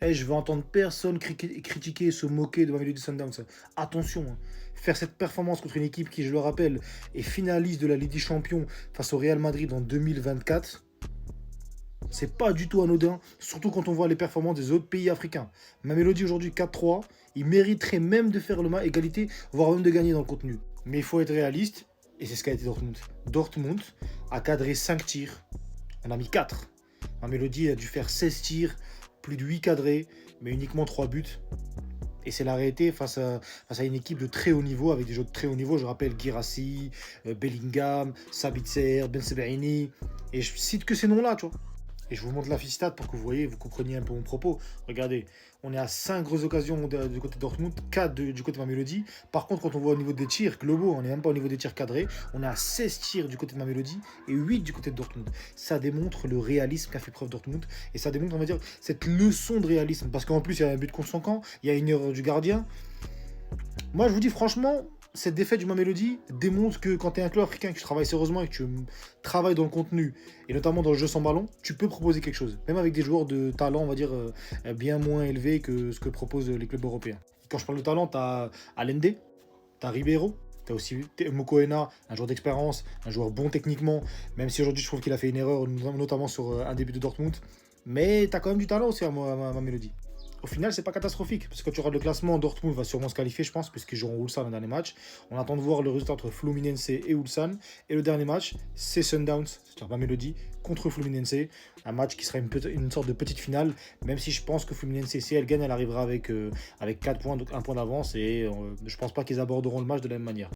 Je veux entendre personne critiquer, se moquer de Mamelodi Sundowns. Attention, hein. Faire cette performance contre une équipe qui, je le rappelle, est finaliste de la Ligue des Champions face au Real Madrid en 2024, c'est pas du tout anodin, surtout quand on voit les performances des autres pays africains. Mamelodi aujourd'hui 4-3, il mériterait même de faire le match égalité, voire même de gagner dans le contenu. Mais il faut être réaliste, et c'est ce qu'a été Dortmund. Dortmund a cadré 5 tirs, on a mis 4. Mamelodi a dû faire 16 tirs, plus de 8 cadrés, mais uniquement 3 buts. Et c'est la réalité face à une équipe de très haut niveau, avec des joueurs de très haut niveau. Je rappelle Guirassy, Bellingham, Sabitzer, Ben Sebaini. Et je cite que ces noms-là, tu vois. Et je vous montre la fiche stat pour que vous voyez, vous compreniez un peu mon propos. Regardez, on est à 5 grosses occasions du côté de Dortmund, 4 du côté de Mamelodi. Par contre, quand on voit au niveau des tirs globaux, on n'est même pas au niveau des tirs cadrés. On est à 16 tirs du côté de Mamelodi et 8 du côté de Dortmund. Ça démontre le réalisme qu'a fait preuve Dortmund. Et ça démontre, on va dire, cette leçon de réalisme. Parce qu'en plus, il y a un but contre son camp, il y a une erreur du gardien. Moi, je vous dis franchement, cette défaite du Mamelodi démontre que quand tu es un club africain, que tu travailles sérieusement et que tu travailles dans le contenu, et notamment dans le jeu sans ballon, tu peux proposer quelque chose. Même avec des joueurs de talent, on va dire, bien moins élevé que ce que proposent les clubs européens. Quand je parle de talent, tu as Allende, tu as Ribeiro, tu as aussi Mokoena, un joueur d'expérience, un joueur bon techniquement, même si aujourd'hui je trouve qu'il a fait une erreur, notamment sur un début de Dortmund. Mais tu as quand même du talent aussi à Mamelodi. Au final, c'est pas catastrophique. Parce que quand tu regardes le classement, Dortmund va sûrement se qualifier, je pense, puisqu'ils joueront Ulsan le dernier match. On attend de voir le résultat entre Fluminense et Ulsan. Et le dernier match, c'est Sundowns, c'est-à-dire pas Mélodie, contre Fluminense. Un match qui sera une sorte de petite finale, même si je pense que Fluminense, si elle gagne, elle arrivera avec 4 points, donc un point d'avance. Et je pense pas qu'ils aborderont le match de la même manière.